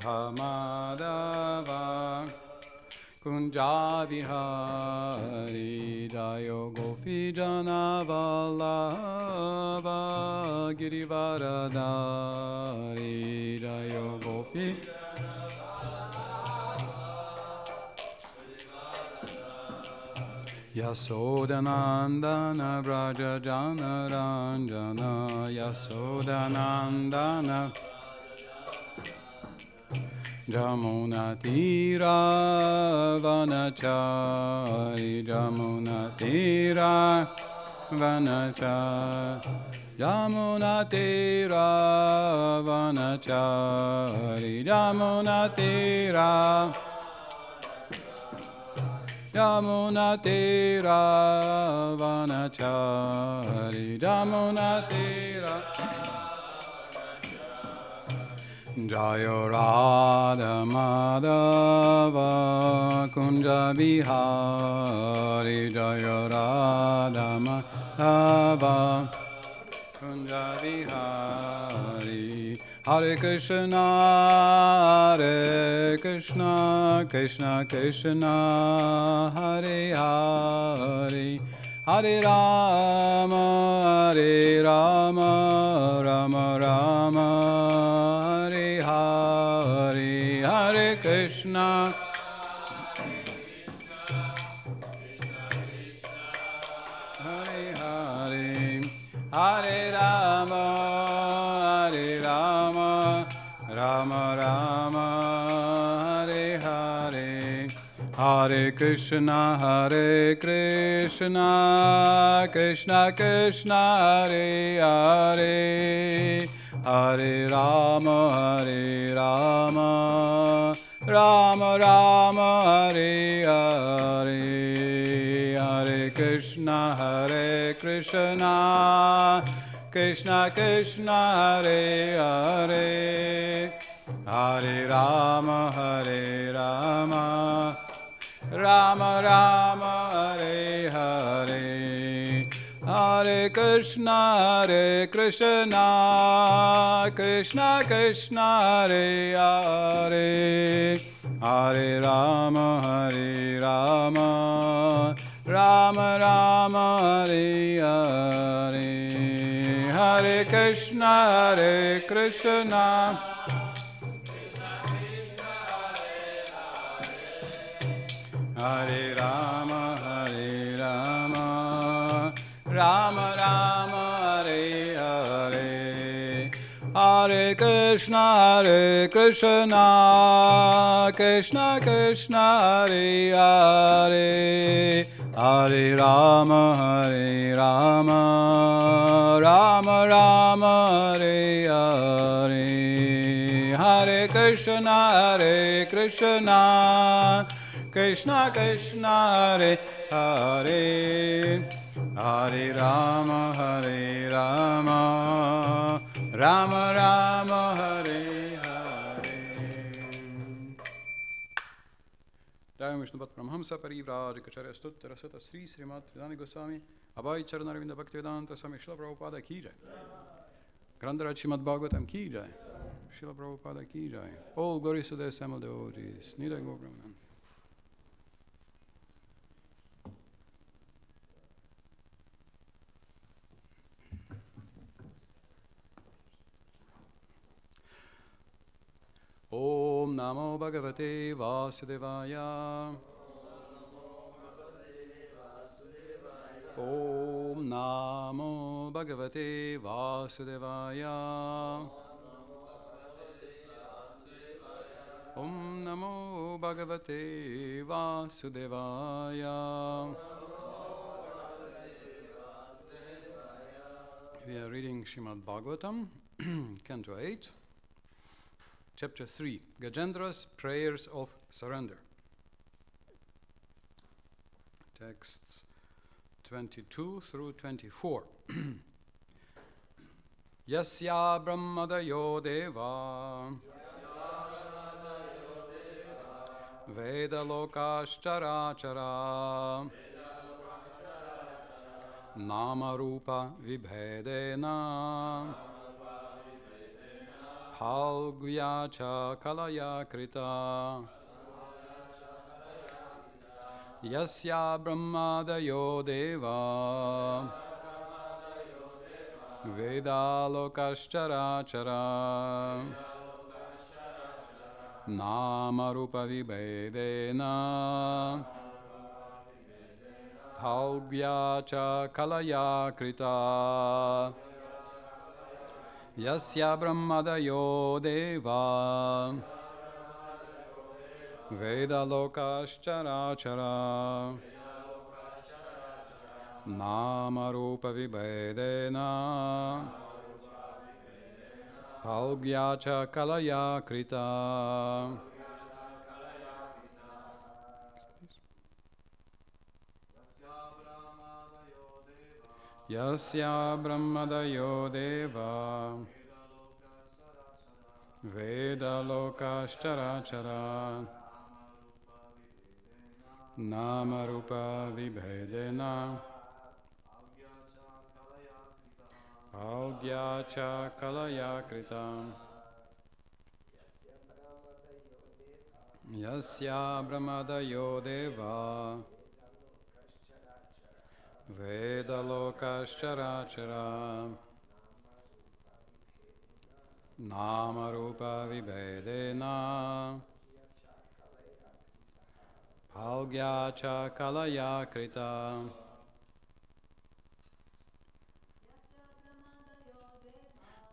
Dhamadava Kunjavihari Jayo Gopi Janavalava Girivaradari Jayo Gopi Yasodanandana Vraja Jana Ranjana Yasodanandana Jamuna Tira Vanachari Jamuna Tira Vanachari Jamuna Tira Vanachari Jamuna Tira Jamuna Tira Vanachari Jamuna Tira Jayo Radha Madhava Kunja Vihari Jayo Radha Madhava Kunja Vihari Hare Krishna Hare Krishna Krishna Krishna Hare Hare Hare Rama Hare Rama Rama Rama Hare Hare Hare Krishna Hare Hare Hare Rama Hare Rama Rama Rama Hare Hare Hare Krishna Hare Krishna Krishna Krishna Hare Hare Hare Rama Hare Rama Rama Rama Hare Hare Hare Krishna Hare Krishna Krishna Krishna Hare Hare Hare Rama Hare Rama Rama Rama Hare Hare Hare Krishna Hare Krishna Krishna Krishna Hare Hare Hare Rama Hare Rama Rama Rama Hare Hare Hare Krishna Hare Krishna Hare Rama Hare Rama Rama Rama Hare Hare Hare Krishna Hare Krishna Krishna Krishna Hare Hare Hare Rama Hare Rama Rama Rama Hare Hare Hare Krishna Hare Krishna Krishna Krishna Hare Hare Hare Rama Hare Rama Rama Rama Hare Hare Jai Vishnu Bhat Brahmamsa Parivraj Kacharya Stuttara Sutta Sri Srimat Vidani Goswami Abhay Charanarinda Bhaktivedanta Swami Srila Prabhupada Ki Jai Grantaraj Srimad Bhagavatam Ki Jai Srila Prabhupada Ki Jai All glories to the assembled devotees Nidai Gaur Brahman Om Namo Bhagavate Vasudevaya Om Namo Bhagavate Vasudevaya Om Namo Bhagavate Vasudevaya We are reading Srimad Bhagavatam, Canto 8. Chapter 3, Gajendra's Prayers of Surrender. Texts 22 through 24. Yasya Brahmadayo Deva Veda Lokashchara Nama Rupa Vibhedena Phalgya cha kalaya krita Yasya brahmadayo deva Veda lokaschara chara Nama rupa vibhedena Phalgya cha kalaya krita Yasya brahmadayo deva Veda lokaschara chara Nama rupa vibhedena Phalgya cha kalaya krita Yasya brahmadayo deva Veda lokaschara chara Nama rupa vibhedena Phalgya cha kalaya krita Yasya brahmadayo deva Veda lokaschara chara Nama rupa vibhedena Phalgya cha kalaya krita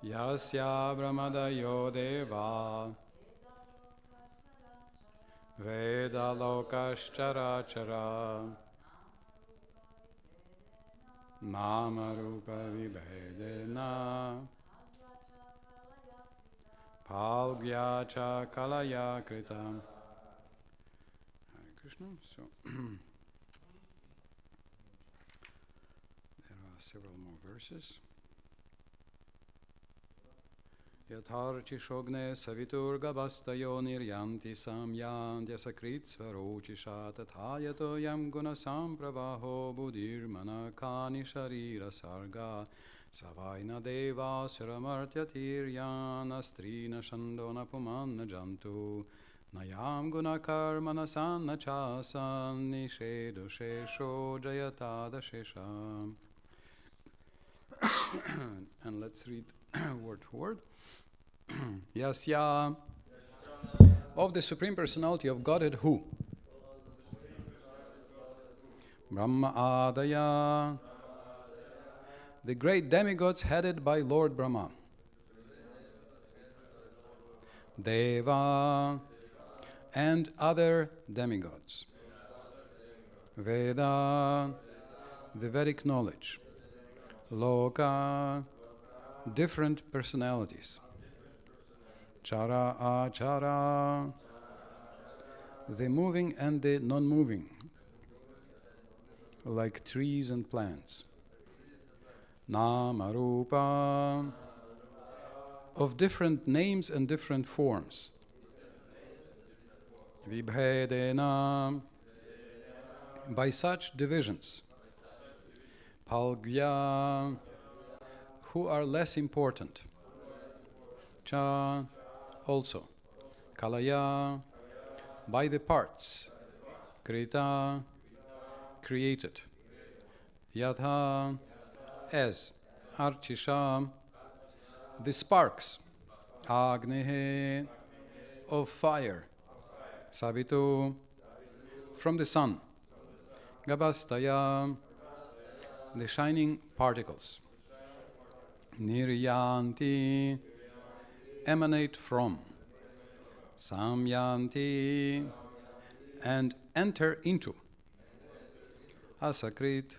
Yasya brahmadayo deva Veda lokaschara chara Nama rupa vibhedena Phalgya cha kalaya krita. Hare Krishna. So there are several more verses. Yatharchi shogne savitur gabastayo niryanti samyanti sakrit svarochisha tathayato yam guna sampravaho buddhir manakani sharira sarga Savaina deva suramartya tiryana strina shandona pumanna jantu Nayam guna karmana sanna chasan nishedu shesho jayatada shesham. And let's read word for word. Yasya, of the Supreme Personality of Godhead, who? Brahma Adaya, the great demigods headed by Lord Brahma. Deva and other demigods. Veda, the Vedic knowledge. Loka, different personalities. Chara achara, the moving and the non-moving, like trees and plants. Namarupa, of different names and different forms. Vibhedena, by such divisions. Phalgya, who are less important. Cha, also. Kalaya, by the parts. Krita, created. Yatha, as. Archisha, the sparks. Agnehe, of fire. Savitu, from the sun. Gabastaya, the shining particles. Niryanti, emanate from. Samyanti, and enter into. Asakrit,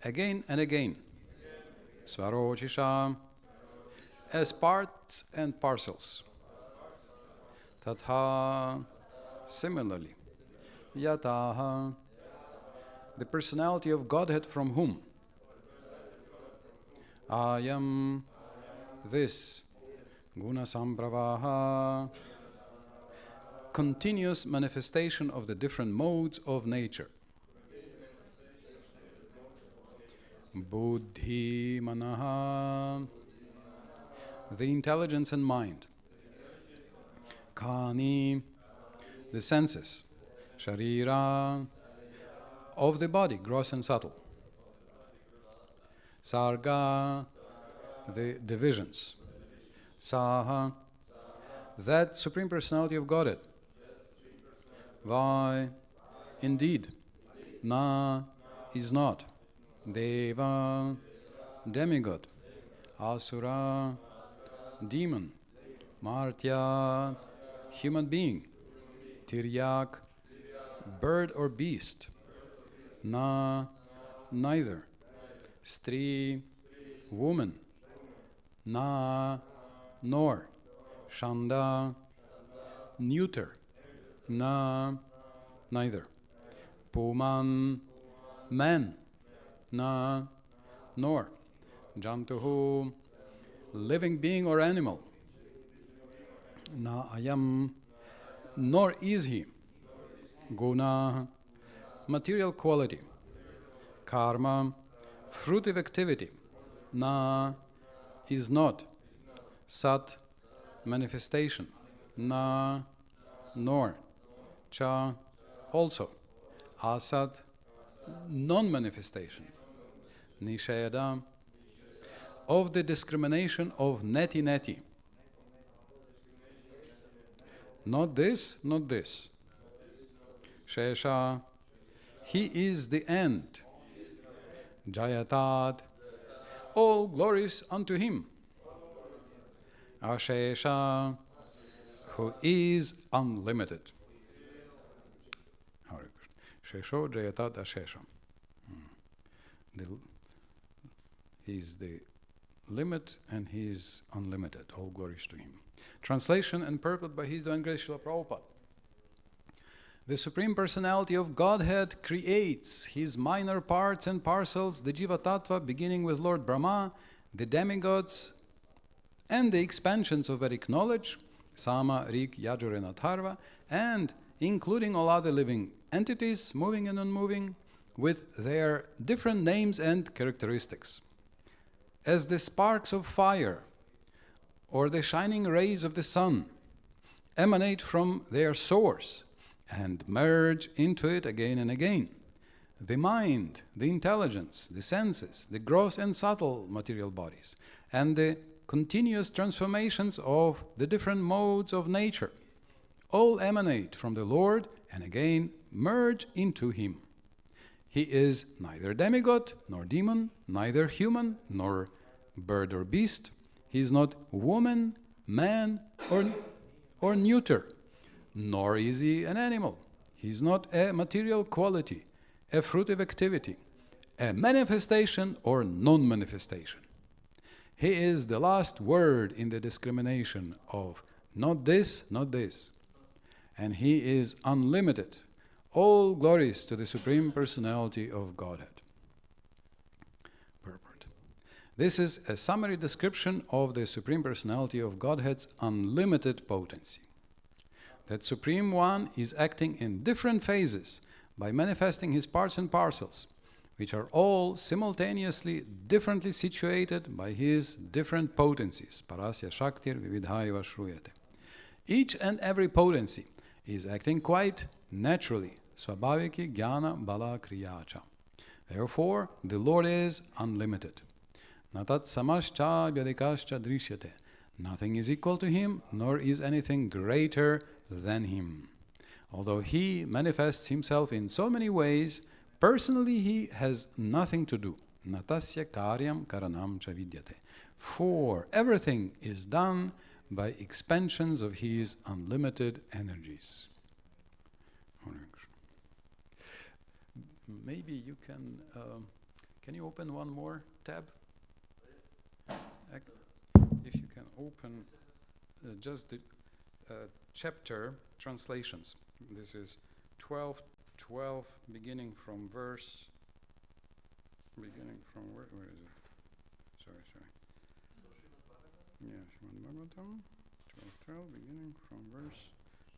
again and again. Svarochisha, as parts and parcels. Tatha, similarly. Yataha, the personality of Godhead from whom? Ayam, this. Guna sampravaha, continuous manifestation of the different modes of nature. Buddhi manaha, the intelligence and mind. Kani, the senses. Sharira, of the body, gross and subtle. Sarga, the divisions. Saha, that Supreme Personality of Godhead. Vai, indeed. Na, is not. Deva, demigod. Asura, demon. Martya, human being. Tiryak, bird or beast. Na, neither. Stri, woman. Na, nor. Shanda, neuter. Na, neither. Puman, man. Na, nor. Jantuhu, living being or animal. Na ayam, nor is he. Guna, material quality. Karma, fruitive activity. Na, is not. Sat, manifestation. Na, nor. Cha, also. Asat, non-manifestation. Nisheda, of the discrimination of neti-neti. Not this, not this. Shesha, he is the end. Jayatat, all glories unto him. Ashesha, who is unlimited. Hare Krishna. Shesho Jayatat Ashesha. He is the limit and he is unlimited. All glories to him. Translation and purport by His Divine Grace Srila Prabhupada. The Supreme Personality of Godhead creates his minor parts and parcels, the Jiva Tattva, beginning with Lord Brahma, the demigods, and the expansions of Vedic knowledge, Sama, Rik, Yajur, and Atharva, and including all other living entities, moving and unmoving, with their different names and characteristics. As the sparks of fire or the shining rays of the sun emanate from their source and merge into it again and again, the mind, the intelligence, the senses, the gross and subtle material bodies, and the continuous transformations of the different modes of nature all emanate from the Lord and again merge into him. He is neither demigod nor demon, neither human nor bird or beast. He is not woman, man, or neuter, nor is he an animal. He is not a material quality, a fruitive activity, a manifestation or non-manifestation. He is the last word in the discrimination of not this, not this. And he is unlimited. All glories to the Supreme Personality of Godhead. Purport. This is a summary description of the Supreme Personality of Godhead's unlimited potency. That Supreme One is acting in different phases by manifesting his parts and parcels, which are all simultaneously differently situated by his different potencies. Parasya Shaktir Vividhaiva Shruyate. Each and every potency is acting quite naturally. Svabhaviki Jnana Bala Kriyacha. Therefore, the Lord is unlimited. Natat Samascha Vyadikascha Drishyate. Nothing is equal to him, nor is anything greater than him. Although he manifests himself in so many ways, personally he has nothing to do. Natasya Karyam Karanam Cha Vidyate. For everything is done by expansions of his unlimited energies. Maybe you can you open one more tab? If you can open just the chapter translations. This is 12, beginning from where is it? Sorry. Yeah, Srimad Bhagavatam, 12, beginning from verse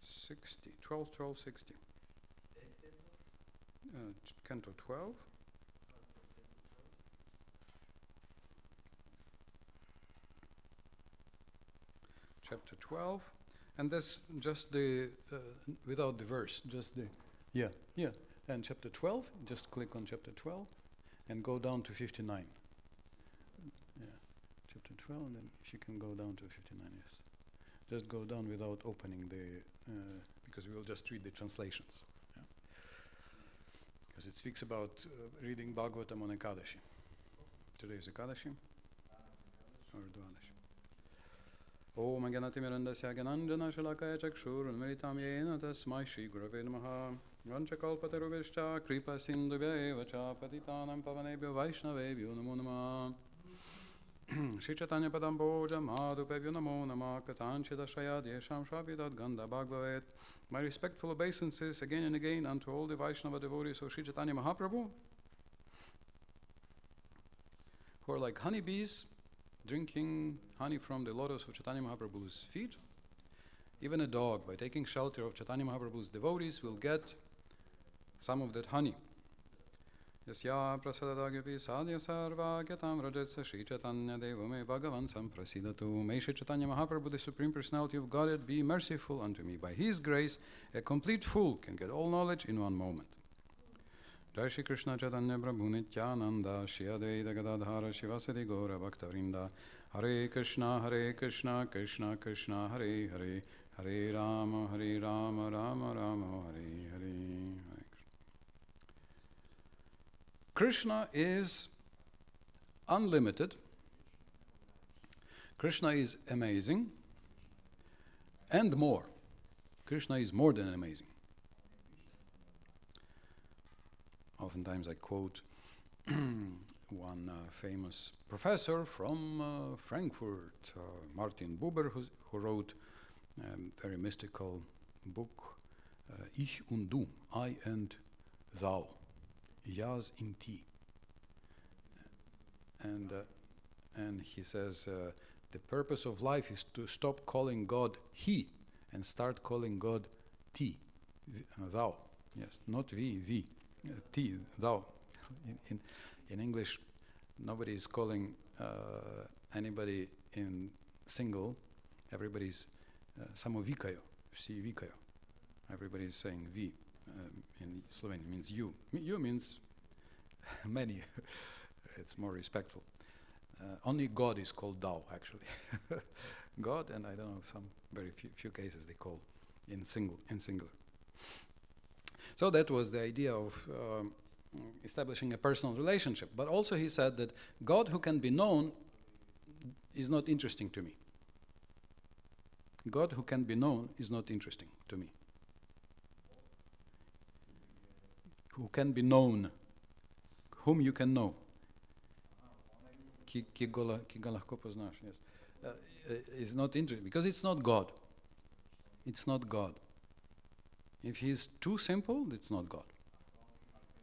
60. 12, 60. Canto 12. chapter 12, and that's just the, without the verse, just the, and chapter 12, just click on chapter 12, and go down to 59. Yeah, chapter 12, and then if you can go down to 59, yes. Just go down without opening the, because we will just read the translations. Because it speaks about reading Bhagavatam on Ekadashi. Today is Ekadashi? Or Dvadashi. Om Agyanatimirandasya Gyananjana Shalakaya Chakshur Unmeritam Yena Tasmai Shri Gurave Namaha Vanchakalpatarubhishcha Kripa Sindhubhya Evacha Patitanam Pavanebhyo Vaishnavebhyo Namo Namah Shri Chaitanya Padamboja Madhupebhyo Namo Namah Katanchita Shayad Yesham Shravidat Ganda Bhagavavet. My respectful obeisances again and again unto all the Vaishnava devotees of Shri Chaitanya Mahaprabhu, who are like honeybees drinking honey from the lotus of Chaitanya Mahaprabhu's feet. Even a dog, by taking shelter of Chaitanya Mahaprabhu's devotees, will get some of that honey. Yasya prasadadagyapi sadhya sarva gyatam rajetsa Shri Chaitanya devame bhagavan samprasidatu. May Shri Chaitanya Mahaprabhu, the Supreme Personality of Godhead, be merciful unto me. By His grace, a complete fool can get all knowledge in one moment. Jai Shri Krishna Chaitanya Prabhu Nityananda Shri Advaita Gadadhara Shivasati Gaura Bhakta-vrinda. Hare Krishna Krishna Krishna Hare Hare, Hare Rama Rama Rama Hare Hare. Krishna is unlimited. Krishna is amazing and more. Krishna is more than amazing. Oftentimes I quote one famous professor from Frankfurt, Martin Buber, who wrote a very mystical book, Ich und Du, I and Thou. Yas in Ti. And he says the purpose of life is to stop calling God He and start calling God Ti, Thou. Yes, not we, thee. Ti, Thou. In English, nobody is calling anybody in single. Everybody's samovikayo, si vikayo. Everybody is saying vi. In Slovenian means you. You means many. It's more respectful. Only God is called thou, actually. God, and I don't know, some very few cases they call in singular. So that was the idea of establishing a personal relationship. But also he said that God who can be known is not interesting to me. God who can be known is not interesting to me. Who can be known, whom you can know. Ki ga lahko poznaš, yes. Is not interesting, because it's not God. It's not God. If he is too simple, it's not God.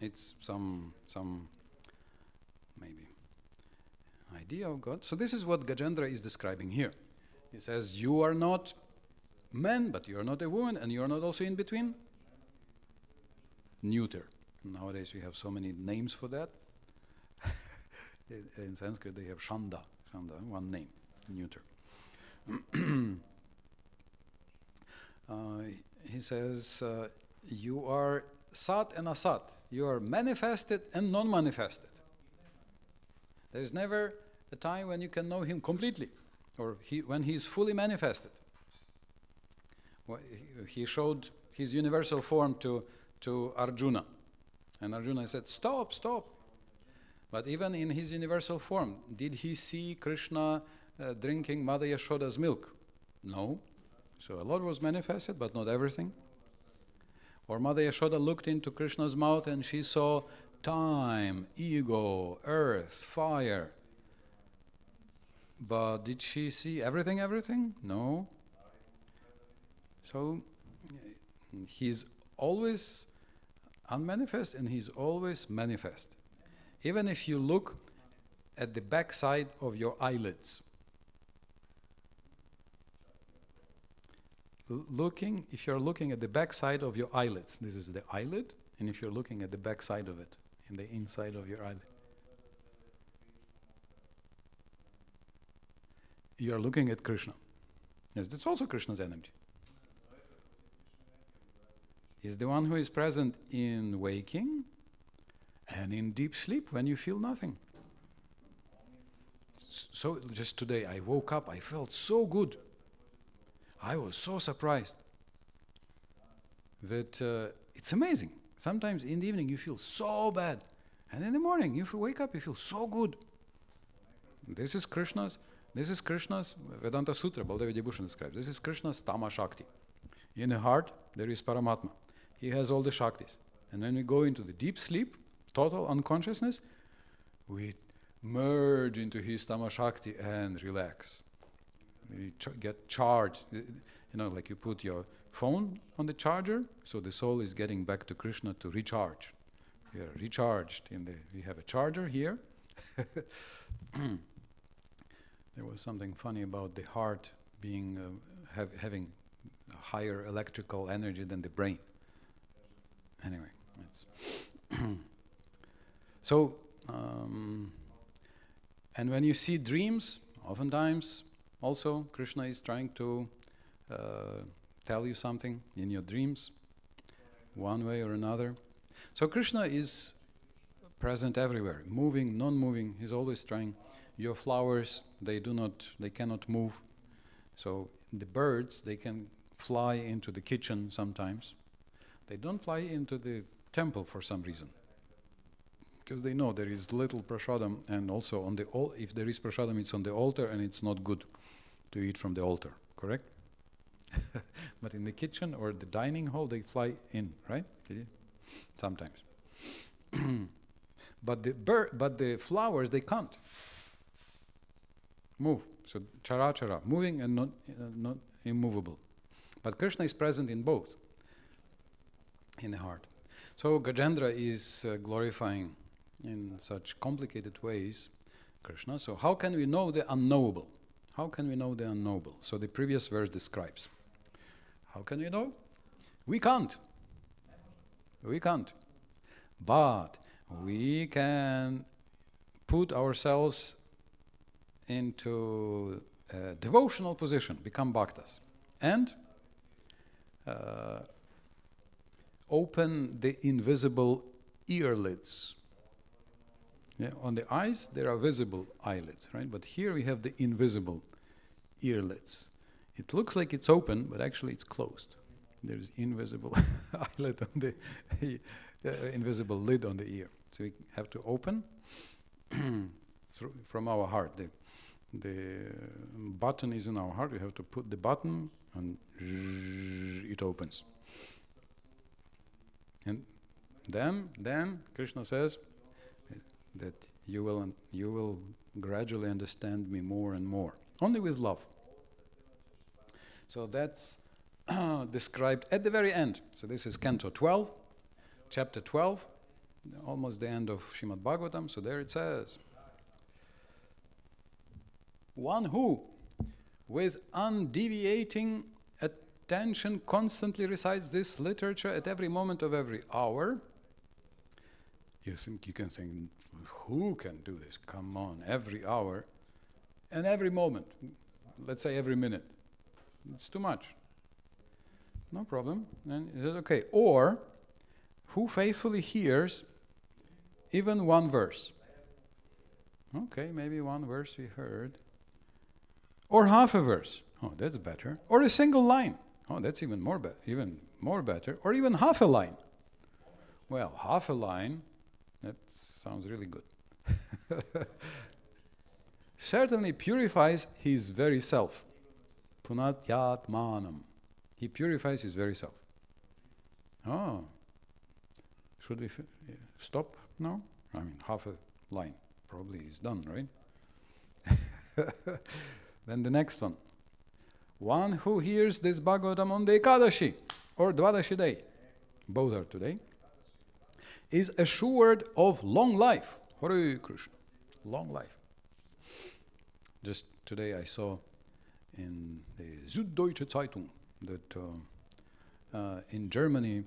It's some maybe idea of God. So this is what Gajendra is describing here. He says, you are not man, but you are not a woman, and you are not also in between. Neuter. Nowadays we have so many names for that. In Sanskrit they have Shanda, one name, neuter. He says, you are Sat and Asat. You are manifested and non-manifested. There is never a time when you can know him completely, or when he is fully manifested. He showed his universal form to Arjuna. And Arjuna said, stop. But even in his universal form, did he see Krishna drinking Mother Yashoda's milk? No. So a lot was manifested, but not everything. Or Mother Yashoda looked into Krishna's mouth and she saw time, ego, earth, fire. But did she see everything? No. So he's always unmanifest and he's always manifest. Even if you look at the backside of your eyelids. If you're looking at the backside of your eyelids, this is the eyelid, and if you're looking at the backside of it, in the inside of your eyelid, you are looking at Krishna. Yes, that's also Krishna's energy. He's the one who is present in waking and in deep sleep when you feel nothing. So just today I woke up, I felt so good. I was so surprised that it's amazing. Sometimes in the evening you feel so bad, and in the morning you wake up, you feel so good. This is Krishna's Vedanta Sutra, Baldev Vidyabhushan describes. This is Krishna's Tama Shakti. In the heart there is Paramatma. He has all the Shaktis. And when we go into the deep sleep, total unconsciousness, we merge into his Tama Shakti and relax. We get charged. Like you put your phone on the charger, so the soul is getting back to Krishna to recharge. We are recharged. We have a charger here. There was something funny about the heart being having a higher electrical energy than the brain. Anyway, so and when you see dreams, oftentimes also Krishna is trying to tell you something in your dreams, one way or another. So Krishna is present everywhere, moving, non-moving. He's always trying. Your flowers, they cannot move. So the birds, they can fly into the kitchen sometimes. They don't fly into the temple for some reason, because they know there is little prasadam, and also if there is prasadam, it's on the altar, and it's not good to eat from the altar. Correct? But in the kitchen or the dining hall, they fly in, right? Sometimes. But the flowers, they can't move. So chara, moving and not immovable. But Krishna is present in both, in the heart. So Gajendra is glorifying in such complicated ways Krishna. So how can we know the unknowable? How can we know the unknowable? So the previous verse describes. How can we know? We can't. We can't. But we can put ourselves into a devotional position, become bhaktas, and open the invisible earlids. Yeah, on the eyes, there are visible eyelids, right? But here we have the invisible earlids. It looks like it's open, but actually it's closed. There's invisible eyelid on the invisible lid on the ear. So we have to open from our heart. The button is in our heart. We have to put the button, and it opens. And then Krishna says that you will gradually understand me more and more, only with love. So that's described at the very end. So this is Canto 12, Chapter 12, almost the end of Srimad Bhagavatam. So there it says, one who, with undeviating attention, constantly recites this literature at every moment of every hour. You can think, who can do this? Come on, every hour and every moment. Let's say every minute. It's too much. No problem. And it is okay. Or who faithfully hears even one verse. Okay, maybe one verse we heard. Or half a verse. Oh, that's better. Or a single line. Oh, that's even more better. Or even half a line. Well, half a line, that sounds really good. Certainly purifies his very self. Punatyatmanam. He purifies his very self. Oh. Should we stop now? I mean, half a line probably is done, right? Then the next one. One who hears this Bhagavatam on the Ekadashi or Dvadashi day, both are today, is assured of long life. Hare Krishna. Long life. Just today I saw in the Süddeutsche Zeitung that in Germany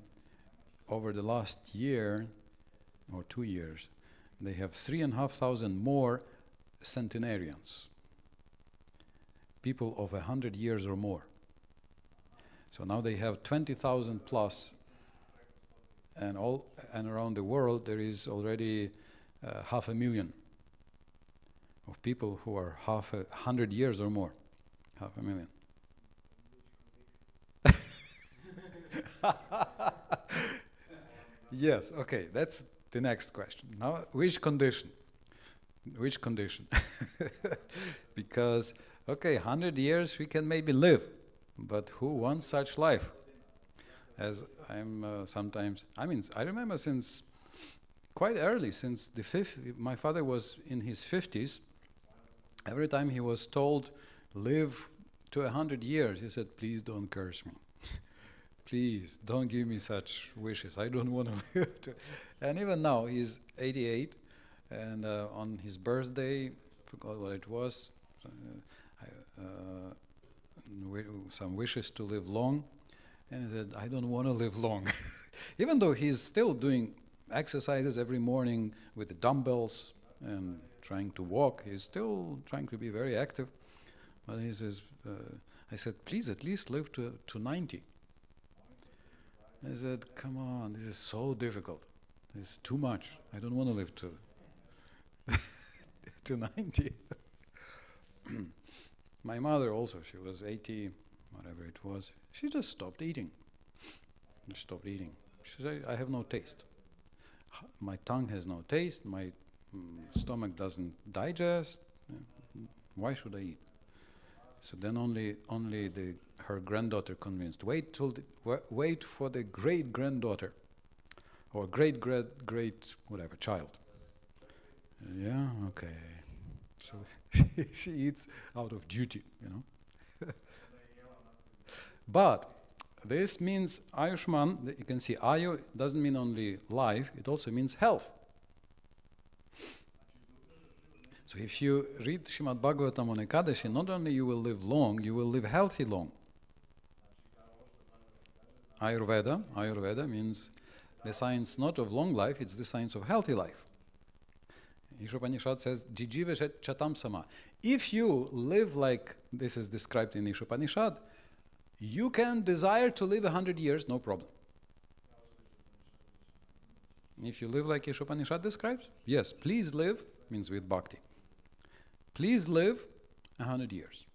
over the last year or 2 years they have 3,500 more centenarians. people of 100 years or more. So now they have 20,000 plus, and around the world there is already 500,000 of people who are 100 years or more. 500,000. Yes, okay, that's the next question. Now, which condition? Which condition? Because, okay, 100 years we can maybe live, but who wants such life? As I'm sometimes, I remember since quite early, since my father was in his 50s, every time he was told, live to 100 years, he said, please don't curse me. Please, don't give me such wishes. I don't want to live. And even now, he's 88, and on his birthday, forgot what it was, some wishes to live long, and he said, I don't want to live long. Even though he's still doing exercises every morning with the dumbbells and trying to walk, he's still trying to be very active. But he says, I said, please at least live to 90. I said, come on, this is so difficult. This is too much. I don't want to live to to 90. My mother also, she was 80, whatever it was. She just stopped eating. She stopped eating. She said, I have no taste. My tongue has no taste. My stomach doesn't digest. Why should I eat? So then only her granddaughter convinced. Wait for the great granddaughter, or great whatever child. Yeah, okay. So she eats out of duty, you know. But this means Ayushman. You can see Ayu doesn't mean only life; it also means health. So if you read Srimad Bhagavatam on Ekadashi, not only you will live long, you will live healthy long. Ayurveda means the science not of long life, it's the science of healthy life. Ishopanishad says, Jijiva chatam sama. If you live like this is described in Ishopanishad, you can desire to live 100 years, no problem. If you live like Ishopanishad describes, yes, please live, means with bhakti. Please live 100 years.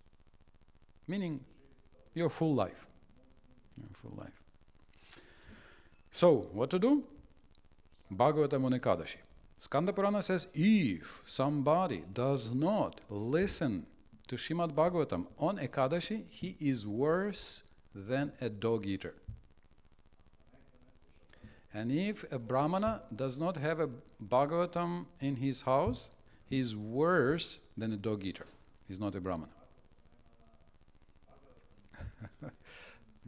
Meaning your full life. Your full life. So, what to do? Bhagavatam on Ekadashi. Skanda Purana says, if somebody does not listen to Srimad Bhagavatam on Ekadashi, he is worse than a dog eater. And if a Brahmana does not have a Bhagavatam in his house, he is worse than a dog eater. He's not a Brahmana.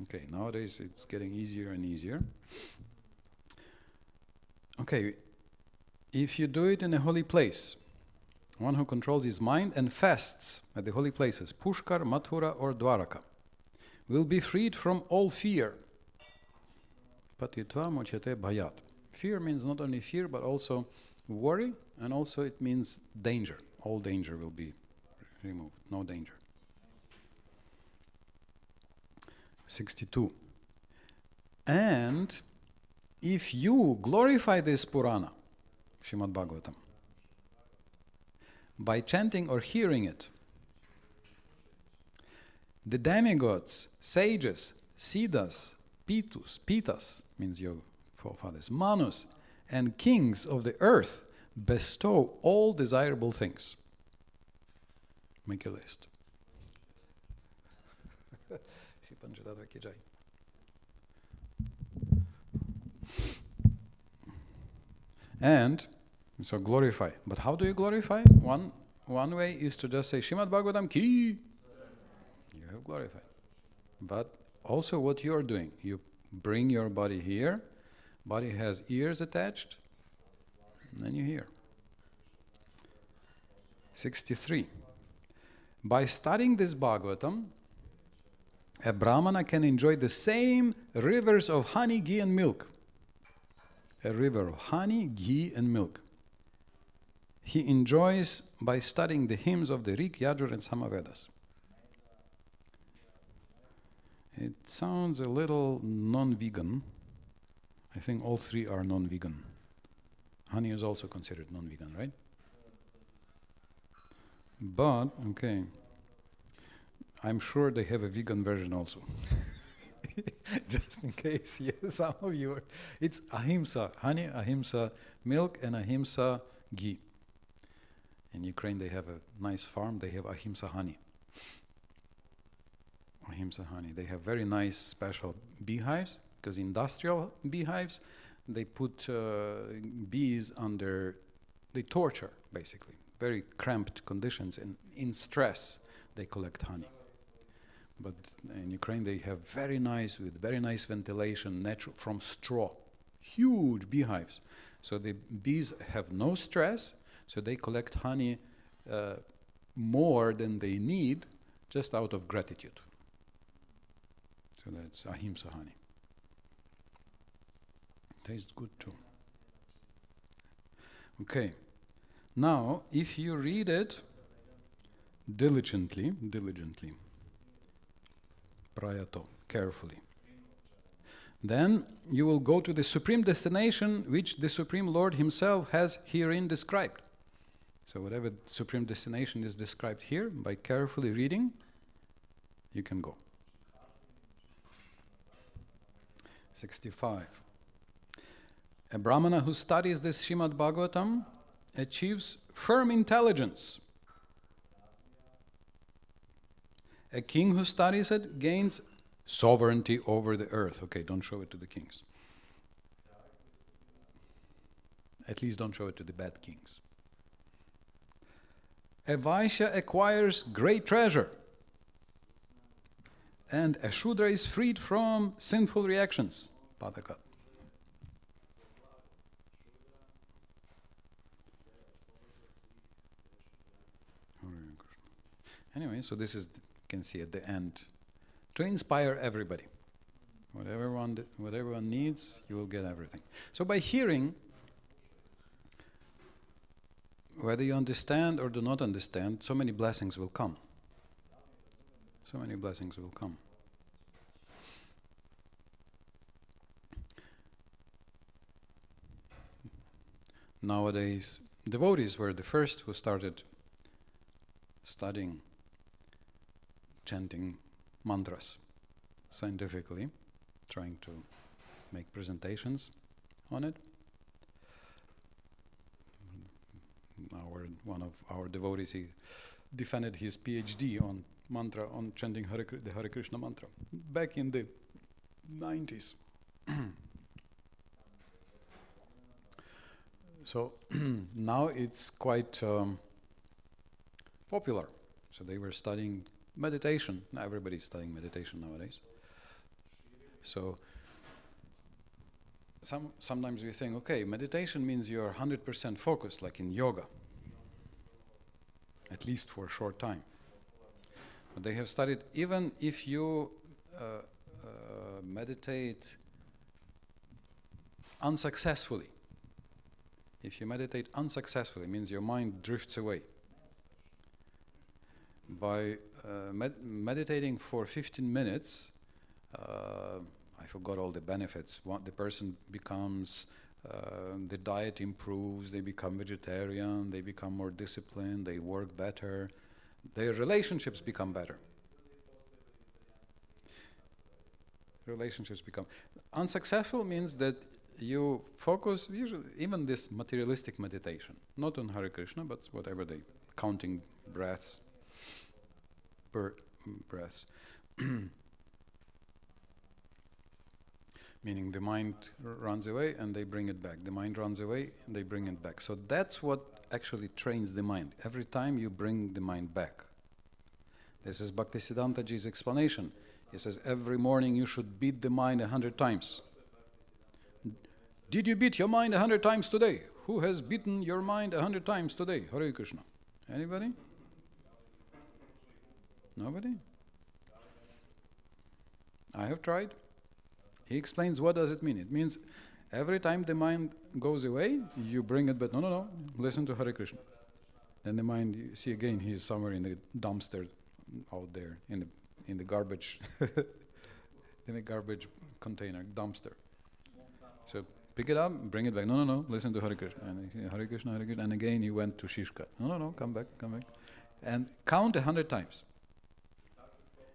Okay, nowadays it's getting easier and easier. Okay, if you do it in a holy place, one who controls his mind and fasts at the holy places, Pushkar, Mathura or Dwaraka, will be freed from all fear. Patitva mochete bhayat. Fear means not only fear, but also worry, and also it means danger. All danger will be removed, no danger. 62. And if you glorify this Purana, Srimad Bhagavatam, by chanting or hearing it, the demigods, sages, siddhas, pitas, means your forefathers, manus, and kings of the earth bestow all desirable things. Make a list. And so glorify. But how do you glorify? One way is to just say Srimad Bhagavatam ki. You have glorified. But also what you are doing, you bring your body here. Body has ears attached. And then you hear. 63. By studying this Bhagavatam, a Brahmana can enjoy the same rivers of honey, ghee and milk. A river of honey, ghee and milk. He enjoys by studying the hymns of the Rig, Yajur and Samavedas. It sounds a little non-vegan. I think all three are non-vegan. Honey is also considered non-vegan, right? But, okay, I'm sure they have a vegan version also. Just in case, yes, some of you are. It's ahimsa, honey, ahimsa milk, and ahimsa ghee. In Ukraine they have a nice farm, they have ahimsa honey. Ahimsa honey. They have very nice special beehives, because industrial beehives, they put bees under, they torture basically, very cramped conditions, and in stress they collect honey. But in Ukraine they have very nice, with very nice ventilation, natural, from straw, huge beehives. So the bees have no stress, so they collect honey more than they need, just out of gratitude. So that's ahimsa honey. Tastes good too. Okay. Now, if you read it diligently, prayato, carefully, then you will go to the supreme destination which the Supreme Lord Himself has herein described. So whatever supreme destination is described here, by carefully reading, you can go. 65. A Brahmana who studies this Srimad Bhagavatam achieves firm intelligence. A king who studies it gains sovereignty over the earth. Okay, don't show it to the kings. At least don't show it to the bad kings. A Vaishya acquires great treasure. And a Shudra is freed from sinful reactions. Padakat. Anyway, so this is, you can see at the end, to inspire everybody. Whatever one needs, you will get everything. So by hearing, whether you understand or do not understand, so many blessings will come. So many blessings will come. Nowadays, devotees were the first who started studying, chanting mantras scientifically, trying to make presentations on it. One of our devotees, he defended his PhD on mantra, on chanting the Hare Krishna mantra back in the 90s. So now it's quite popular. So they were studying meditation. Now everybody's studying meditation nowadays. So sometimes we think, okay, meditation means you're 100% focused, like in yoga, at least for a short time. But they have studied, even if you meditate unsuccessfully, if you meditate unsuccessfully, it means your mind drifts away. By meditating for 15 minutes, I forgot all the benefits. The person becomes, the diet improves, they become vegetarian, they become more disciplined, they work better, their relationships become better. Relationships become unsuccessful means that you focus, usually even this materialistic meditation, not on Hare Krishna, but whatever they counting breaths per breath. Meaning the mind runs away and they bring it back. The mind runs away and they bring it back. So that's what actually trains the mind. Every time you bring the mind back. This is Bhaktisiddhanta Ji's explanation. He says every morning you should beat the mind 100 times. Did you beat your mind 100 times today? Who has beaten your mind 100 times today? Hare Krishna. Anybody? Nobody? I have tried. He explains what does it mean. It means every time the mind goes away, you bring it back. No, listen to Hare Krishna. Then the mind, you see again, he's somewhere in the dumpster out there, in the garbage in a garbage container, dumpster. So pick it up, bring it back. No, no, no, listen to Hare Krishna. And Hare Krishna, Hare Krishna. And again he went to Shishka. No, no, no, come back, come back. And count 100 times.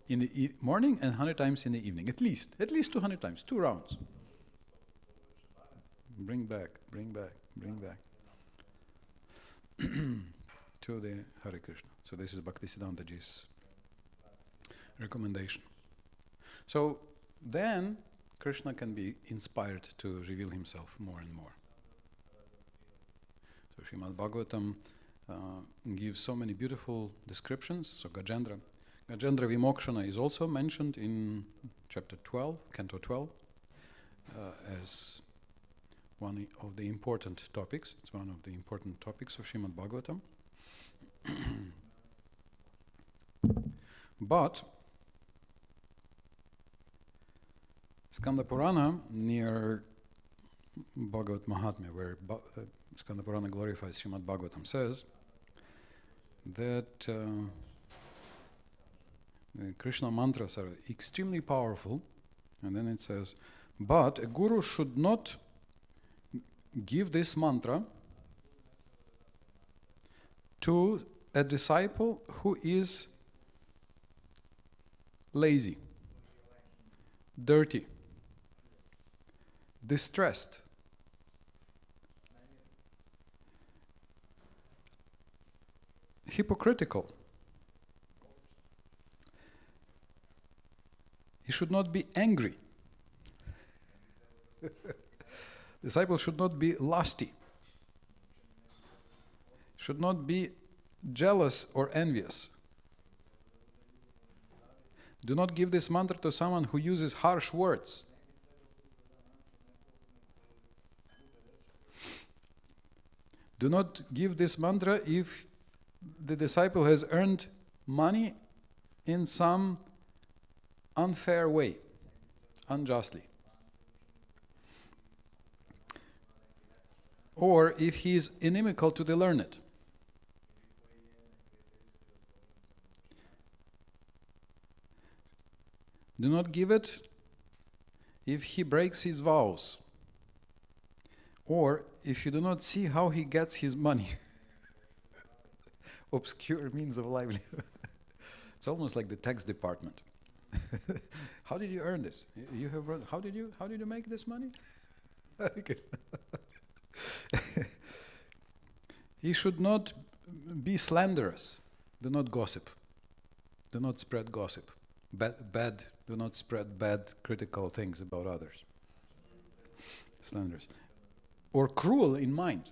In the morning and 100 times in the evening. At least 200 times, 2 rounds. Bring back, bring back, bring back. To the Hare Krishna. So this is Bhaktisiddhantaji's recommendation. So then Krishna can be inspired to reveal himself more and more. So Srimad Bhagavatam gives so many beautiful descriptions. So Gajendra Vimokshana is also mentioned in chapter 12, canto 12, as one of the important topics. It's one of the important topics of Srimad Bhagavatam. But Skanda Purana, near Bhagavat Mahatmya, where Skanda Purana glorifies Srimad Bhagavatam, says that the Krishna mantras are extremely powerful, and then it says, but a guru should not give this mantra to a disciple who is lazy, dirty, distressed, hypocritical. He should not be angry. Disciple should not be lusty. Should not be jealous or envious. Do not give this mantra to someone who uses harsh words. Do not give this mantra if the disciple has earned money in some unfair way, unjustly. Or if he is inimical to the learned. Do not give it if he breaks his vows, or if you do not see how he gets his money. Obscure means of livelihood. It's almost like the tax department. How did you earn this? You have run, how did you make this money? He should not be slanderous. Do not gossip. Do not spread gossip. Do not spread bad, critical things about others. Slanderous. Or cruel in mind.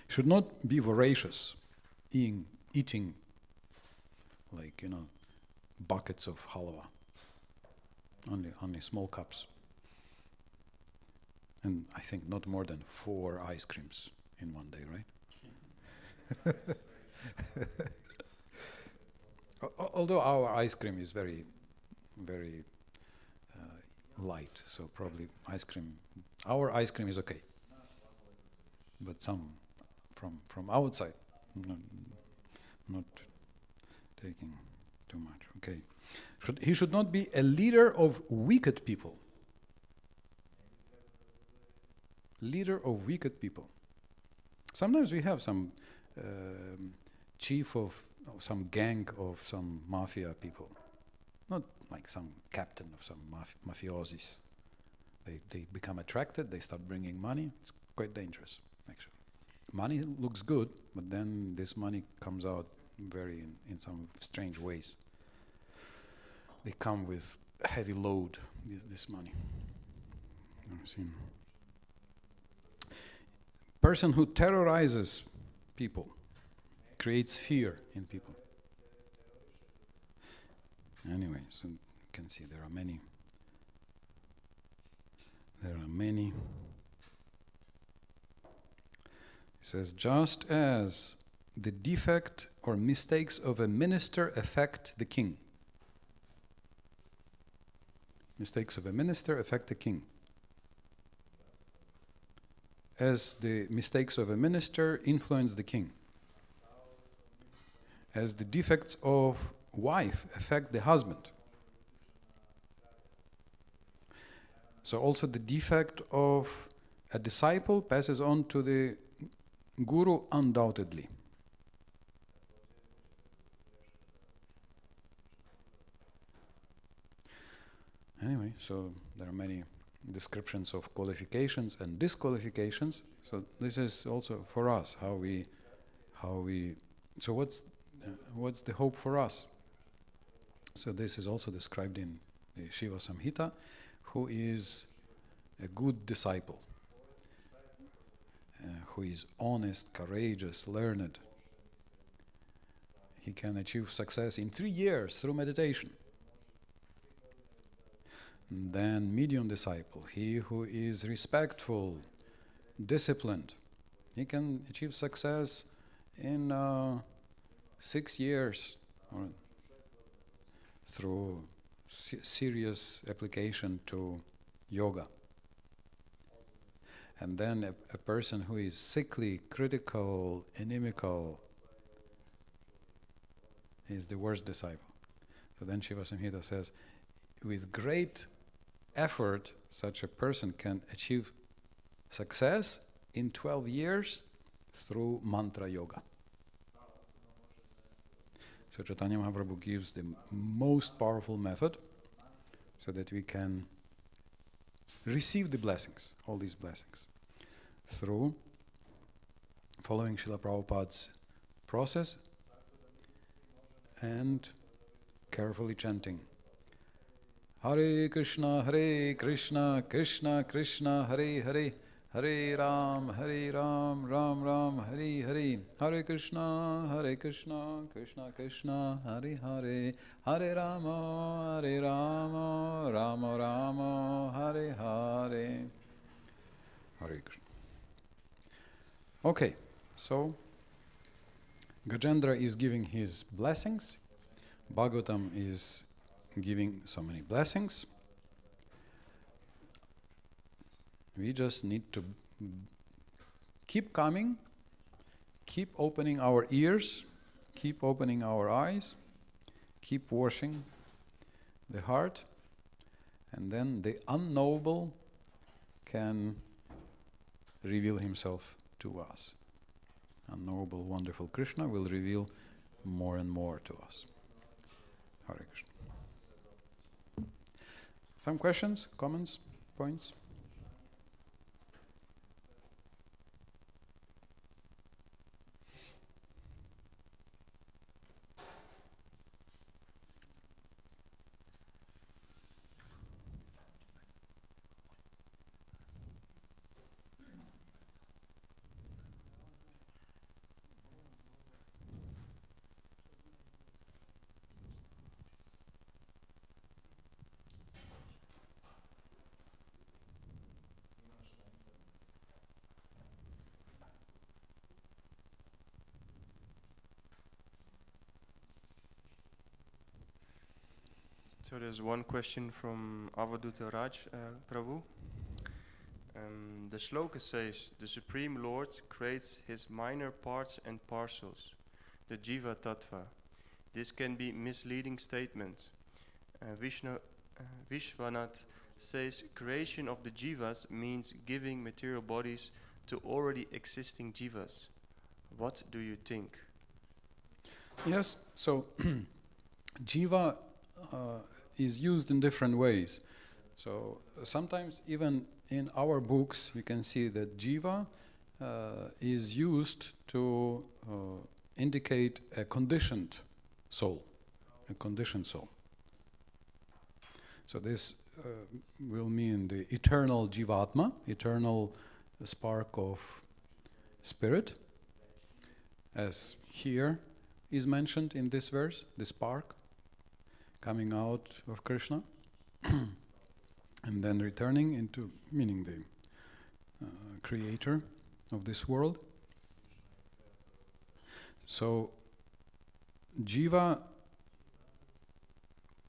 Should not be voracious, eating like, buckets of halwa. Only small cups. And I think not more than 4 ice creams in one day, right? Although our ice cream is very, very light, so probably our ice cream is okay. But some from outside, not taking too much. Okay, he should not be a leader of wicked people. Leader of wicked people. Sometimes we have some chief of some gang of some mafia people, not like some captain of some mafiosis. They become attracted, they start bringing money. It's quite dangerous, actually. Money looks good, but then this money comes out very in some strange ways. They come with heavy load, this money. I've seen. Person who terrorizes people, creates fear in people. Anyway, so you can see there are many. It says, just as the defect or mistakes of a minister affect the king. Mistakes of a minister affect the king. As the mistakes of a minister influence the king. As the defects of wife affect the husband. So also the defect of a disciple passes on to the guru undoubtedly. Anyway, so there are many descriptions of qualifications and disqualifications. So this is also for us how we. So what's the hope for us? So this is also described in the Shiva Samhita, who is a good disciple, who is honest, courageous, learned. He can achieve success in 3 years through meditation. Then medium disciple, he who is respectful, disciplined, he can achieve success in 6 years through serious application to yoga. And then a person who is sickly, critical, inimical is the worst disciple. So then Shiva Samhita says, with great effort, such a person can achieve success in 12 years through mantra yoga. So Chaitanya Mahaprabhu gives the most powerful method so that we can receive the blessings, all these blessings, through following Srila Prabhupada's process and carefully chanting Hare Krishna, Krishna Krishna, Hare Hare, Hare Ram, Ram Ram, Hare Hare, Hare Krishna, Krishna Krishna, Hare Hare, Hare Rama, Rama Rama, Hare Hare. Hare Krishna. Okay, so Gajendra is giving his blessings. Bhagavatam is giving so many blessings. We just need to keep coming, keep opening our ears, keep opening our eyes, keep washing the heart, and then the unknowable can reveal himself to us. Unknowable, wonderful Krishna will reveal more and more to us. Hare Krishna. Some questions, comments, points? So there's one question from Avaduta Raj Prabhu. The shloka says, the Supreme Lord creates his minor parts and parcels, the jiva tattva. This can be misleading statement. Vishwanath says creation of the jivas means giving material bodies to already existing jivas. What do you think? Yes, so jiva is used in different ways. So sometimes even in our books you can see that jiva is used to indicate a conditioned soul, a conditioned soul. So this will mean the eternal jivatma, eternal spark of spirit, as here is mentioned in this verse, the spark coming out of Krishna and then returning into, meaning the creator of this world. So jiva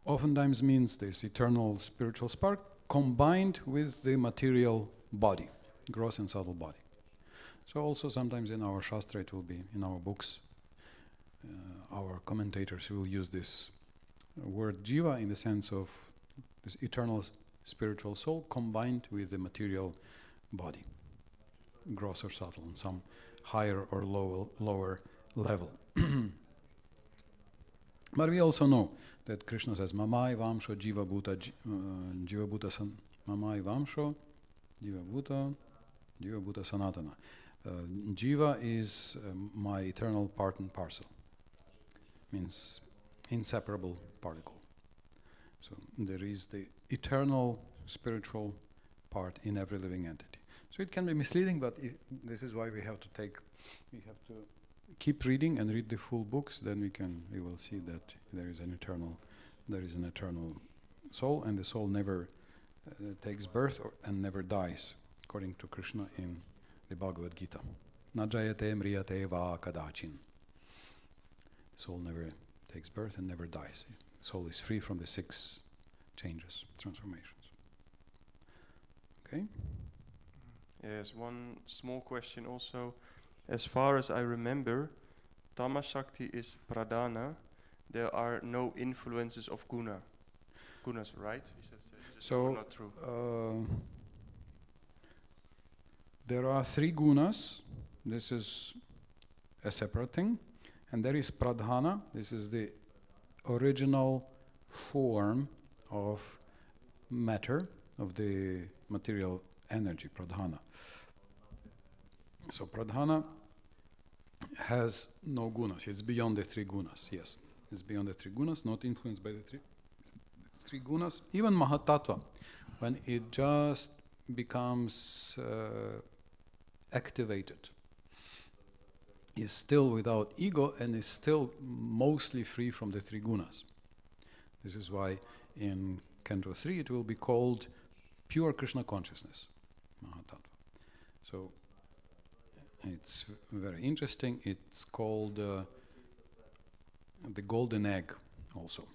oftentimes means this eternal spiritual spark combined with the material body, gross and subtle body. So also sometimes in our Shastra it will be, in our books, our commentators will use this word jiva in the sense of this eternal spiritual soul combined with the material body, gross or subtle, on some higher or lower level. But we also know that Krishna says, Mamai Vamsho Jiva Bhuta Jiva Bhuta San Mamai Vamsho Jiva Bhuta Sanatana. Jiva is my eternal part and parcel. Means inseparable particle. So there is the eternal spiritual part in every living entity. So it can be misleading, but this is why we have to keep reading and read the full books. Then we will see that there is an eternal soul, and the soul never takes birth and never dies, according to Krishna in the Bhagavad Gita. Na jayate mriyate va kadachin. Soul never takes birth and never dies. Soul is free from the 6 changes, transformations. Okay? Yes, one small question also. As far as I remember, Tamasakti is pradhana. There are no influences of gunas, right? Is that not true? There are 3 gunas. This is a separate thing. And there is pradhana. This is the original form of matter, of the material energy, pradhana. So pradhana has no gunas. It's beyond the 3 gunas, yes. It's beyond the 3 gunas, not influenced by the three gunas. Even Mahatattva, when it just becomes activated, is still without ego and is still mostly free from the 3 gunas. This is why in Canto 3 it will be called pure Krishna consciousness, Mahatattva. So it's very interesting. It's called the golden egg also,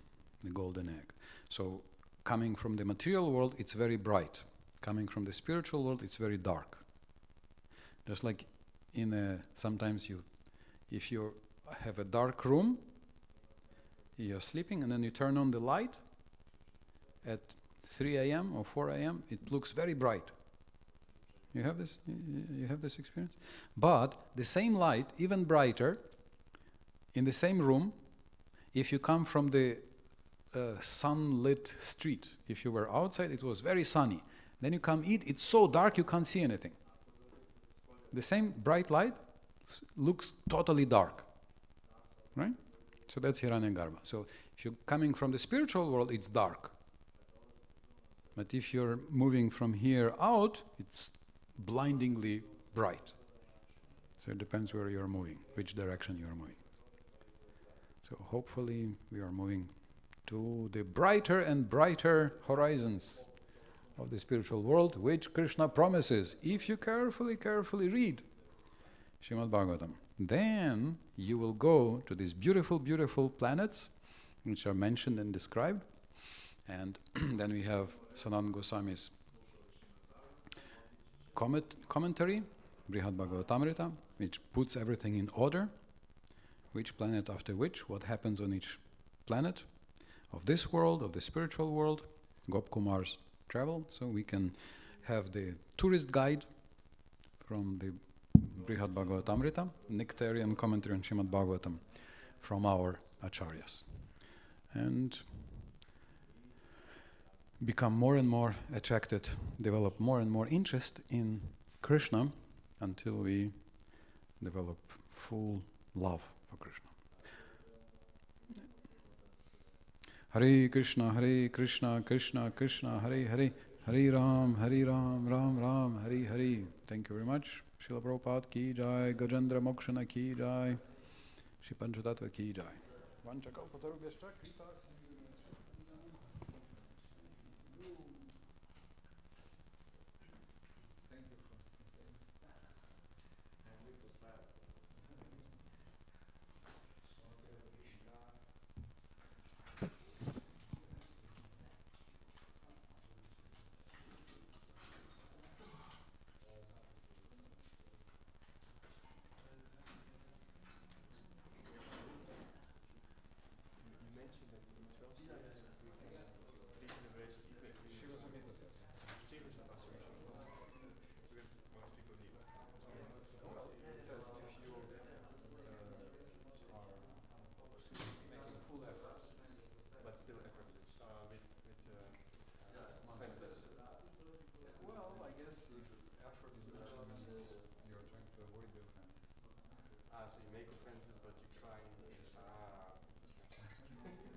the golden egg. So coming from the material world, it's very bright. Coming from the spiritual world, it's very dark. Just like sometimes if you have a dark room, you're sleeping and then you turn on the light at 3 a.m. or 4 a.m., it looks very bright. You have this experience? But the same light, even brighter, in the same room, if you come from the sunlit street, if you were outside, it was very sunny. Then you come eat, it's so dark you can't see anything. The same bright light looks totally dark, right? So that's Hiranyagarbha. So if you're coming from the spiritual world, it's dark. But if you're moving from here out, it's blindingly bright. So it depends where you're moving, which direction you're moving. So hopefully we are moving to the brighter and brighter horizons of the spiritual world, which Krishna promises. If you carefully read Srimad Bhagavatam, then you will go to these beautiful, beautiful planets which are mentioned and described. And then we have Sanatana Goswami's commentary, Brihad Bhagavatamrita, which puts everything in order, which planet after which, what happens on each planet of this world, of the spiritual world, Gop Kumar's travel. So we can have the tourist guide from the Brihad Bhagavatamrita, nectarian commentary on Srimad Bhagavatam from our acharyas. And become more and more attracted, develop more and more interest in Krishna until we develop full love for Krishna. Hare Krishna, Krishna Krishna, Hare Hare, Hare Ram, Ram Ram, Hare Hare. Thank you very much. Srila Prabhupada ki jai, Gajendra Mokshana ki jai, Shri Panchatattva ki jai. Vanchakalpatarubhyascha kritas. She was a Ah, so you make offenses, but you try and... Ah. Okay.